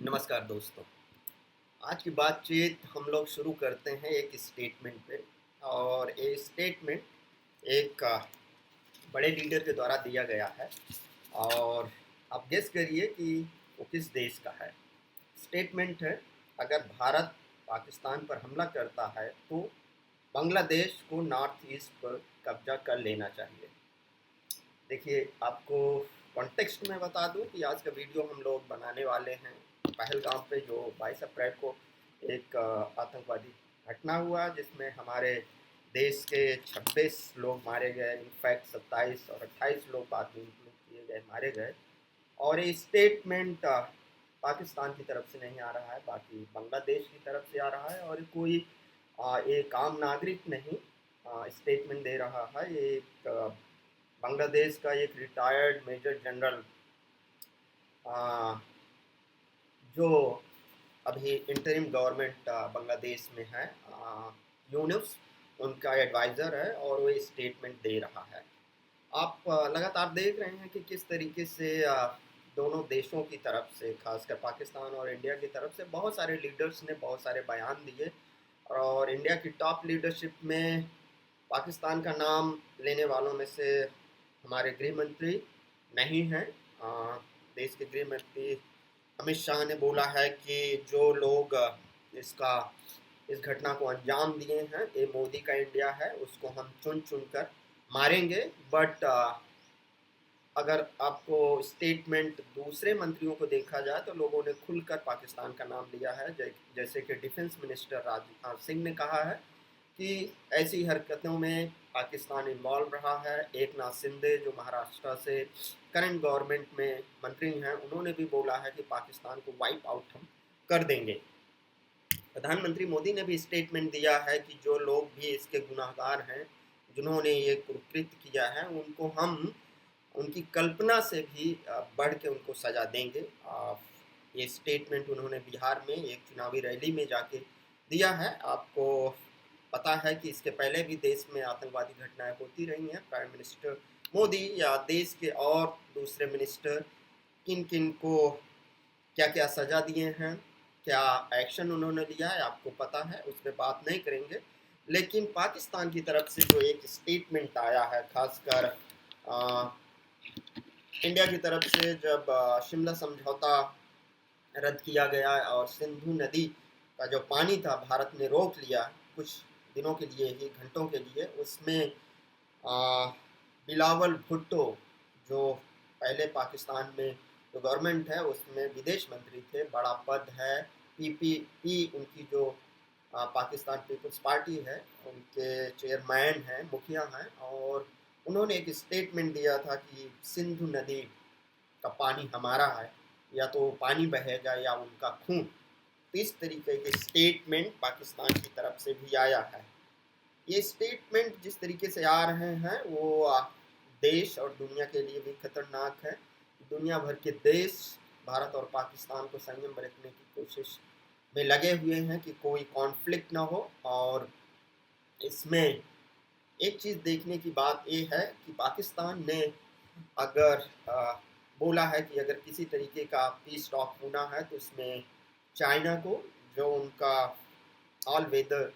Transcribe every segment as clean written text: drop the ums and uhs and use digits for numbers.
नमस्कार दोस्तों। आज की बातचीत हम लोग शुरू करते हैं एक स्टेटमेंट पे। और ये स्टेटमेंट एक बड़े लीडर के द्वारा दिया गया है। और आप गेस करिए कि वो किस देश का है। स्टेटमेंट है, अगर भारत पाकिस्तान पर हमला करता है तो बांग्लादेश को नॉर्थ ईस्ट पर कब्जा कर लेना चाहिए। देखिए, आपको कॉन्टेक्स्ट में बता दूं कि आज का वीडियो हम लोग बनाने वाले हैं पहलगाम पे, जो 22 अप्रैल को एक आतंकवादी घटना हुआ जिसमें हमारे देश के 26 लोग मारे गए। इनफैक्ट 27 और 28 लोग बाद में इंक्लूड किए गए, मारे गए। और ये स्टेटमेंट पाकिस्तान की तरफ से नहीं आ रहा है, बाकी बांग्लादेश की तरफ से आ रहा है। और कोई एक आम नागरिक नहीं स्टेटमेंट दे रहा है। ये एक बांग्लादेश का एक रिटायर्ड मेजर जनरल जो अभी इंटरिम गवर्नमेंट बांग्लादेश में है, यूनुस उनका एडवाइज़र है, और वो स्टेटमेंट दे रहा है। आप लगातार देख रहे हैं कि किस तरीके से दोनों देशों की तरफ से, खासकर पाकिस्तान और इंडिया की तरफ से, बहुत सारे लीडर्स ने बहुत सारे बयान दिए। और इंडिया की टॉप लीडरशिप में पाकिस्तान का नाम लेने वालों में से हमारे गृह मंत्री नहीं हैं। देश के गृह मंत्री अमित शाह ने बोला है कि जो लोग इसका इस घटना को अंजाम दिए हैं, ये मोदी का इंडिया है, उसको हम चुन चुन कर मारेंगे। बट अगर आपको स्टेटमेंट दूसरे मंत्रियों को देखा जाए तो लोगों ने खुलकर पाकिस्तान का नाम लिया है। जैसे कि डिफेंस मिनिस्टर राजनाथ सिंह ने कहा है कि ऐसी हरकतों में पाकिस्तान इन्वॉल्व रहा है। एक नाथ शिंदे जो महाराष्ट्र से करंट गवर्नमेंट में मंत्री हैं, उन्होंने भी बोला है कि पाकिस्तान को वाइप आउट हम कर देंगे। प्रधानमंत्री मोदी ने भी स्टेटमेंट दिया है कि जो लोग भी इसके गुनाहगार हैं, जिन्होंने ये कुकृत्य किया है, उनको हम उनकी कल्पना से भी बढ़ के उनको सजा देंगे। ये स्टेटमेंट उन्होंने बिहार में एक चुनावी रैली में जाके दिया है। आपको पता है कि इसके पहले भी देश में आतंकवादी घटनाएं होती रही हैं। प्राइम मिनिस्टर मोदी या देश के और दूसरे मिनिस्टर किन किन को क्या क्या सजा दिए हैं, क्या एक्शन उन्होंने लिया है, आपको पता है, उस पर बात नहीं करेंगे। लेकिन पाकिस्तान की तरफ से जो एक स्टेटमेंट आया है, खासकर इंडिया की तरफ से, जब शिमला समझौता रद्द किया गया और सिंधु नदी का जो पानी था भारत ने रोक लिया कुछ दिनों के लिए ही, घंटों के लिए, उसमें आ, बिलावल भुट्टो, जो पहले पाकिस्तान में जो गवर्नमेंट है उसमें विदेश मंत्री थे, बड़ा पद है, पीपीपी उनकी जो पाकिस्तान पीपल्स पार्टी है, उनके चेयरमैन हैं, मुखिया हैं। और उन्होंने एक स्टेटमेंट दिया था कि सिंधु नदी का पानी हमारा है, या तो पानी बहेगा या उनका खून। तो इस तरीके के स्टेटमेंट पाकिस्तान की तरफ से भी आया है। ये स्टेटमेंट जिस तरीके से आ रहे हैं वो देश और दुनिया के लिए भी खतरनाक है। दुनिया भर के देश भारत और पाकिस्तान को संयम बरतने की कोशिश में लगे हुए हैं कि कोई कॉन्फ्लिक्ट ना हो। और इसमें एक चीज़ देखने की बात ये है कि पाकिस्तान ने अगर बोला है कि अगर किसी तरीके का पीस टॉक होना है तो इसमें चाइना को, जो उनका ऑल वेदर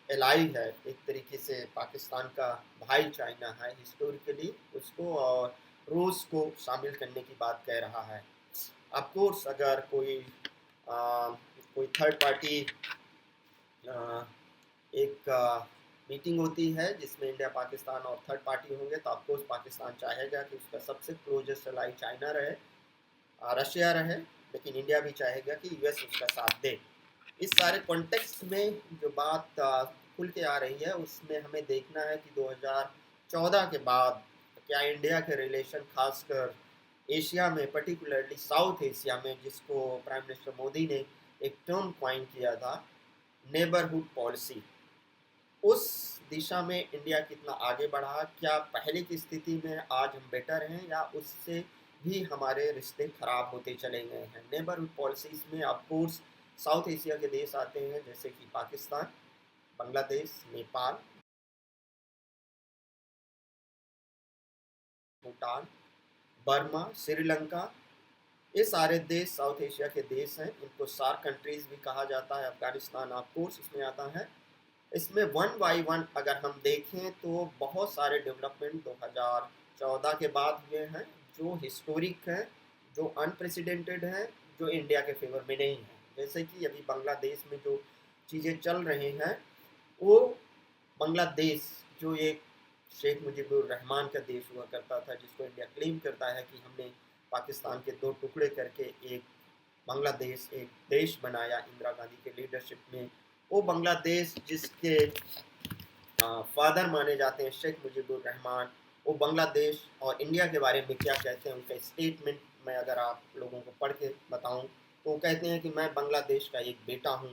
एलाई है, एक तरीके से पाकिस्तान का भाई चाइना है हिस्टोरिकली, उसको, और रूस को शामिल करने की बात कह रहा है। ऑफ कोर्स अगर कोई थर्ड पार्टी एक मीटिंग होती है जिसमें इंडिया पाकिस्तान और थर्ड पार्टी होंगे, तो ऑफकोर्स पाकिस्तान चाहेगा कि उसका सबसे क्लोजेस्ट अलाई चाइना रहे, रशिया रहे, लेकिन इंडिया भी चाहेगा कि यूएस उसका साथ दे। इस सारे कॉन्टेक्स्ट में जो बात खुल के आ रही है उसमें हमें देखना है कि 2014 के बाद क्या इंडिया के रिलेशन, खासकर एशिया में, पर्टिकुलरली साउथ एशिया में, जिसको प्राइम मिनिस्टर मोदी ने एक टर्म क्वाइन किया था, नेबरहुड पॉलिसी, उस दिशा में इंडिया कितना आगे बढ़ा, क्या पहले की स्थिति में आज हम बेटर हैं या उससे भी हमारे रिश्ते खराब होते चले गए हैं। नेबरहुड पॉलिसीज में ऑफकोर्स साउथ एशिया के देश आते हैं, जैसे कि पाकिस्तान, बांग्लादेश, नेपाल, भूटान, बर्मा, श्रीलंका, ये सारे देश साउथ एशिया के देश हैं, इनको सार्क कंट्रीज भी कहा जाता है। अफगानिस्तान ऑफ कोर्स इसमें आता है। इसमें वन बाई वन अगर हम देखें तो बहुत सारे डेवलपमेंट 2014 के बाद हुए हैं, जो हिस्टोरिक हैं, जो अनप्रेसिडेंटेड हैं, जो इंडिया के फेवर में नहीं हैं। जैसे कि अभी बांग्लादेश में जो चीज़ें चल रही हैं, वो बांग्लादेश जो एक शेख मुजीबुर रहमान का देश हुआ करता था, जिसको इंडिया क्लेम करता है कि हमने पाकिस्तान के दो टुकड़े करके एक बांग्लादेश एक देश बनाया इंदिरा गांधी के लीडरशिप में। वो बांग्लादेश जिसके फादर माने जाते हैं शेख मुजीबुर रहमान, वो बांग्लादेश और इंडिया के बारे में क्या कहते हैं, उनका स्टेटमेंट मैं अगर आप लोगों को पढ़ के बताऊं तो वो कहते हैं कि मैं बांग्लादेश का एक बेटा हूं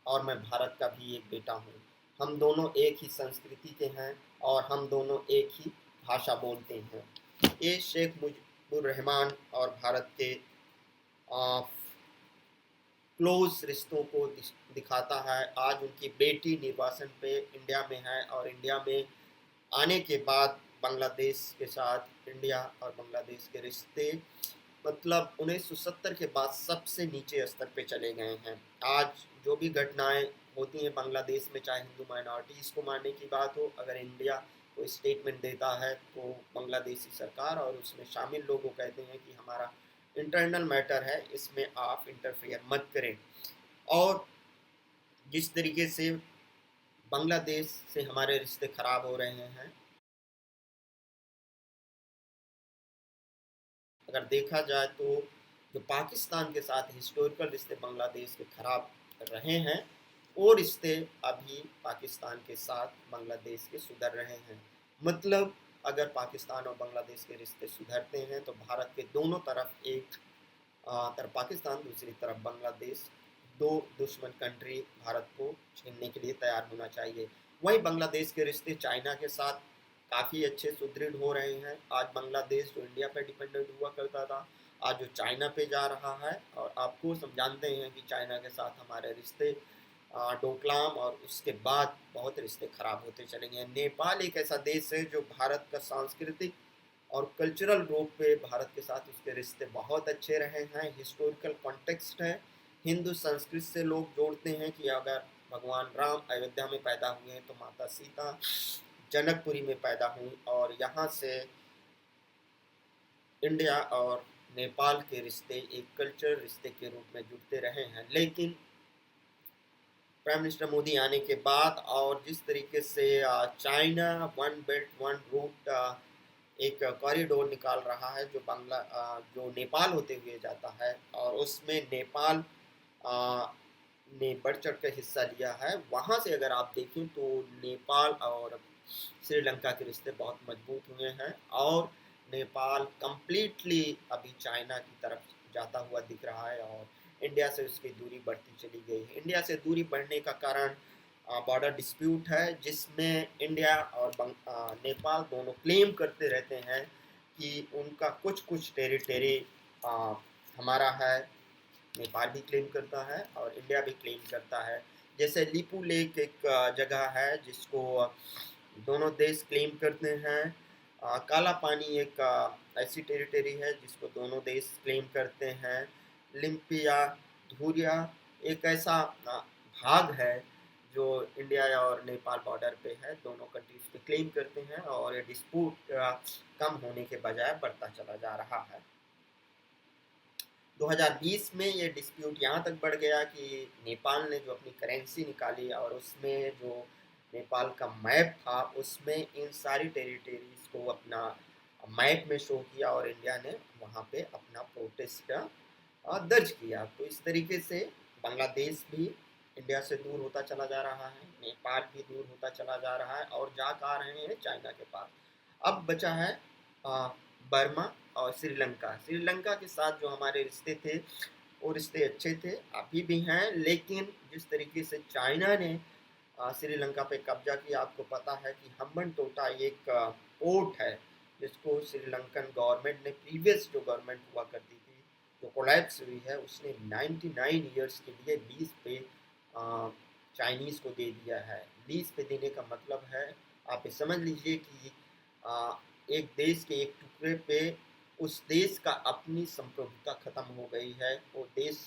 और मैं भारत का भी एक बेटा हूं। हम दोनों एक ही संस्कृति के हैं और हम दोनों एक ही भाषा बोलते हैं। ये शेख मुजीबुर रहमान और भारत के क्लोज रिश्तों को दिखाता है। आज उनकी बेटी निर्वासन पे इंडिया में है और इंडिया में आने के बाद बांग्लादेश के साथ इंडिया और बांग्लादेश के रिश्ते मतलब 1970 के बाद सबसे नीचे स्तर पे चले गए हैं। आज जो भी घटनाएं होती हैं बांग्लादेश में, चाहे हिंदू माइनॉरिटीज़ को मारने की बात हो, अगर इंडिया कोई स्टेटमेंट देता है तो बांग्लादेशी सरकार और उसमें शामिल लोगों कहते हैं कि हमारा इंटरनल मैटर है, इसमें आप इंटरफेयर मत करें। और जिस तरीके से बांग्लादेश से हमारे रिश्ते ख़राब हो रहे हैं, अगर देखा जाए तो जो पाकिस्तान के साथ हिस्टोरिकल रिश्ते बांग्लादेश के ख़राब रहे हैं, वो रिश्ते अभी पाकिस्तान के साथ बांग्लादेश के सुधर रहे हैं। मतलब अगर पाकिस्तान और बांग्लादेश के रिश्ते सुधरते हैं तो भारत के दोनों तरफ, एक तरफ पाकिस्तान दूसरी तरफ बांग्लादेश, दो दुश्मन कंट्री भारत को छीनने के लिए तैयार होना चाहिए। वहीं बांग्लादेश के रिश्ते चाइना के साथ काफ़ी अच्छे सुदृढ़ हो रहे हैं। आज बांग्लादेश जो इंडिया पर डिपेंडेंट हुआ करता था, आज जो चाइना पे जा रहा है। और आपको हम जानते हैं कि चाइना के साथ हमारे रिश्ते डोकलाम और उसके बाद बहुत रिश्ते ख़राब होते चले गए। नेपाल एक ऐसा देश है जो भारत का सांस्कृतिक और कल्चरल रूप पे भारत के साथ उसके रिश्ते बहुत अच्छे रहे हैं। हिस्टोरिकल कॉन्टेक्स्ट है, हिंदू संस्कृति से लोग जोड़ते हैं कि अगर भगवान राम अयोध्या में पैदा हुए हैं तो माता सीता जनकपुरी में पैदा हुई, और यहाँ से इंडिया और नेपाल के रिश्ते एक कल्चरल रिश्ते के रूप में जुड़ते रहे हैं। लेकिन प्राइम मिनिस्टर मोदी आने के बाद और जिस तरीके से China one belt one road एक कॉरिडोर निकाल रहा है जो नेपाल होते हुए जाता है, और उसमें नेपाल ने बढ़ चढ़ कर हिस्सा लिया है। वहाँ से अगर आप देखें तो नेपाल और श्रीलंका के रिश्ते बहुत मजबूत हुए हैं, और नेपाल कम्प्लीटली अभी चाइना की तरफ जाता हुआ दिख रहा है और इंडिया से उसकी दूरी बढ़ती चली गई है। इंडिया से दूरी बढ़ने का कारण बॉर्डर डिस्प्यूट है, जिसमें इंडिया और नेपाल दोनों क्लेम करते रहते हैं कि उनका कुछ कुछ टेरिटरी हमारा है। नेपाल भी क्लेम करता है और इंडिया भी क्लेम करता है। जैसे लिपू लेक एक जगह है जिसको दोनों देश क्लेम करते हैं। काला पानी एक ऐसी टेरिटरी है जिसको दोनों देश क्लेम करते हैं। लिम्पिया धुरिया एक ऐसा भाग है जो इंडिया और नेपाल बॉर्डर पे है, दोनों कंट्रीज पे क्लेम करते हैं, और ये डिस्प्यूट कम होने के बजाय बढ़ता चला जा रहा है। 2020 में ये डिस्प्यूट यहाँ तक बढ़ गया कि नेपाल ने जो अपनी करेंसी निकाली और उसमें जो नेपाल का मैप था उसमें इन सारी टेरिटरीज को अपना मैप में शो किया, और इंडिया ने वहाँ पे अपना प्रोटेस्ट दर्ज किया। तो इस तरीके से बांग्लादेश भी इंडिया से दूर होता चला जा रहा है, नेपाल भी दूर होता चला जा रहा है और जा आ रहे हैं चाइना के पास। अब बचा है बर्मा और श्रीलंका। श्रीलंका के साथ जो हमारे रिश्ते थे वो रिश्ते अच्छे थे, अभी भी हैं, लेकिन जिस तरीके से चाइना ने श्रीलंका पे कब्जा किया, आपको पता है कि हम्बन टोटा एक पोर्ट है जिसको श्रीलंकन गवर्नमेंट ने, प्रीवियस जो गवर्नमेंट हुआ करती थी जो कोलैप्स हुई है, उसने 99 ईयर्स के लिए लीज पे चाइनीज़ को दे दिया है। लीज पे देने का मतलब है, आप समझ लीजिए कि एक देश के एक टुकड़े पे उस देश का अपनी संप्रभुता खत्म हो गई है। वो देश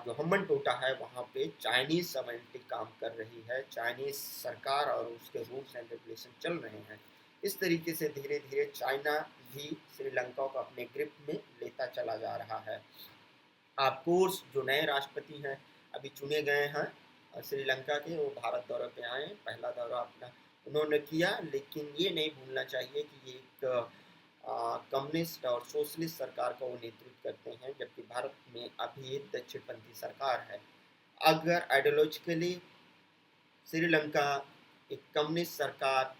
जो हम्बन टोटा है वहाँ पे चाइनीज सोवरेनिटी काम कर रही है, चाइनीज सरकार और उसके रूल्स एंड रेगुलेशन चल रहे हैं। इस तरीके से धीरे धीरे चाइना भी श्रीलंका को अपने ग्रिप में लेता चला जा रहा है। ऑफ कोर्स जो नए राष्ट्रपति हैं अभी चुने गए हैं श्रीलंका के, वो भारत दौरे पे आए, पहला दौरा अपना उन्होंने किया, लेकिन ये नहीं भूलना चाहिए कि ये एक कम्युनिस्ट और सोशलिस्ट सरकार का वो नेतृत्व करते हैं, जबकि भारत में अभी एक दक्षिणपंथी सरकार है। अगर आइडियोलॉजिकली श्रीलंका एक कम्युनिस्ट सरकार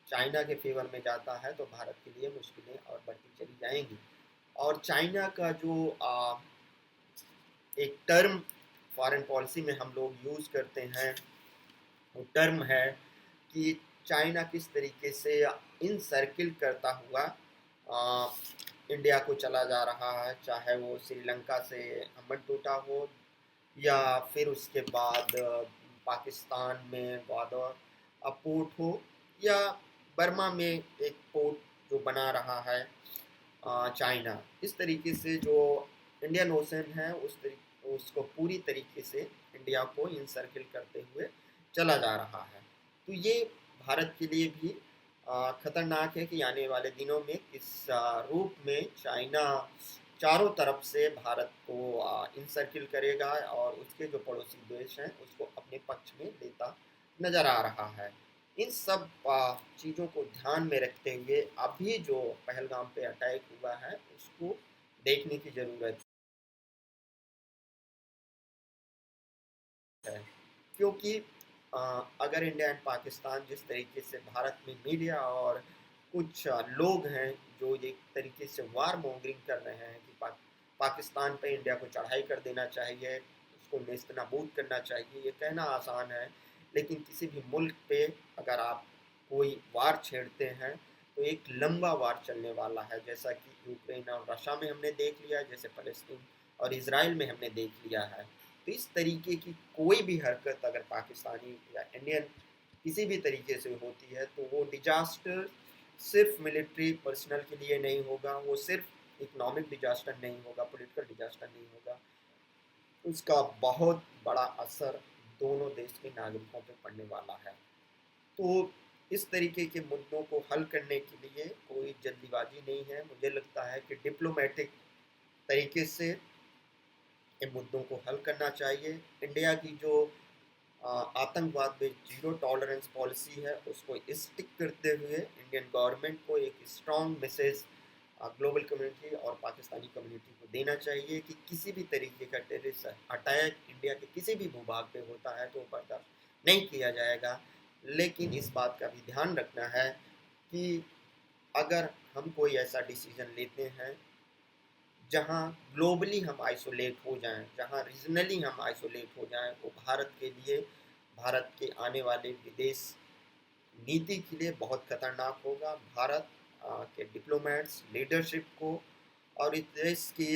चाइना के फेवर में जाता है तो भारत के लिए मुश्किलें और बढ़ती चली जाएंगी। और चाइना का जो एक टर्म फॉरेन पॉलिसी में हम लोग यूज़ करते हैं, वो टर्म है कि चाइना किस तरीके से इन सर्किल करता हुआ इंडिया को चला जा रहा है, चाहे वो श्रीलंका से हम्बन टोटा हो या फिर उसके बाद पाकिस्तान में ग्वादर पोर्ट हो या बर्मा में एक पोर्ट जो बना रहा है चाइना। इस तरीके से जो इंडियन ओशन है उसको पूरी तरीके से इंडिया को इनसर्किल करते हुए चला जा रहा है। तो ये भारत के लिए भी खतरनाक है कि आने वाले दिनों में किस रूप में चाइना चारों तरफ से भारत को इनसर्किल करेगा और उसके जो पड़ोसी देश हैं उसको अपने पक्ष में लेता नजर आ रहा है। इन सब चीज़ों को ध्यान में रखते हुए अभी जो पहलगाम पे अटैक हुआ है उसको देखने की ज़रूरत है, क्योंकि अगर इंडिया एंड पाकिस्तान जिस तरीके से भारत में मीडिया और कुछ लोग हैं जो एक तरीके से वार मॉन्गरिंग कर रहे हैं कि पाकिस्तान पे इंडिया को चढ़ाई कर देना चाहिए, उसको नेस्तनाबूद करना चाहिए, ये कहना आसान है, लेकिन किसी भी मुल्क पे अगर आप कोई वार छेड़ते हैं तो एक लंबा वार चलने वाला है, जैसा कि यूक्रेन और रशिया में हमने देख लिया, जैसे फ़लस्तीन और इसराइल में हमने देख लिया है। तो इस तरीके की कोई भी हरकत अगर पाकिस्तानी या इंडियन किसी भी तरीके से होती है तो वो डिजास्टर सिर्फ मिलिट्री पर्सनल के लिए नहीं होगा, वो सिर्फ इकोनॉमिक डिजास्टर नहीं होगा, पॉलिटिकल डिजास्टर नहीं होगा, उसका बहुत बड़ा असर दोनों देश के नागरिकों पर पड़ने वाला है। तो इस तरीके के मुद्दों को हल करने के लिए कोई जल्दीबाजी नहीं है। मुझे लगता है कि डिप्लोमेटिक तरीके से इन मुद्दों को हल करना चाहिए। इंडिया की जो आतंकवाद पे जीरो टॉलरेंस पॉलिसी है उसको स्टिक करते हुए इंडियन गवर्नमेंट को एक स्ट्रॉन्ग मैसेज ग्लोबल कम्युनिटी और पाकिस्तानी कम्युनिटी को देना चाहिए कि किसी भी तरीके का टेररिस्ट अटैक इंडिया के किसी भी भूभाग पे होता है तो बर्दाश्त नहीं किया जाएगा। लेकिन इस बात का भी ध्यान रखना है कि अगर हम कोई ऐसा डिसीजन लेते हैं जहाँ ग्लोबली हम आइसोलेट हो जाएं, जहाँ रीजनली हम आइसोलेट हो जाएं, वो भारत के लिए, भारत के आने वाले विदेश नीति के लिए बहुत खतरनाक होगा। भारत के डिप्लोमेट्स लीडरशिप को और इस देश की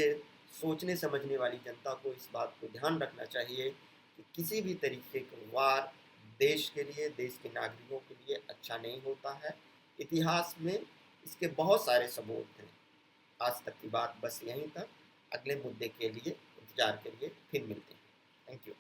सोचने समझने वाली जनता को इस बात को ध्यान रखना चाहिए कि किसी भी तरीके का वार देश के लिए, देश के नागरिकों के लिए अच्छा नहीं होता है। इतिहास में इसके बहुत सारे सबूत हैं। आज तक की बात बस यहीं तक। अगले मुद्दे के लिए इंतजार करिए, फिर मिलते हैं। Thank you.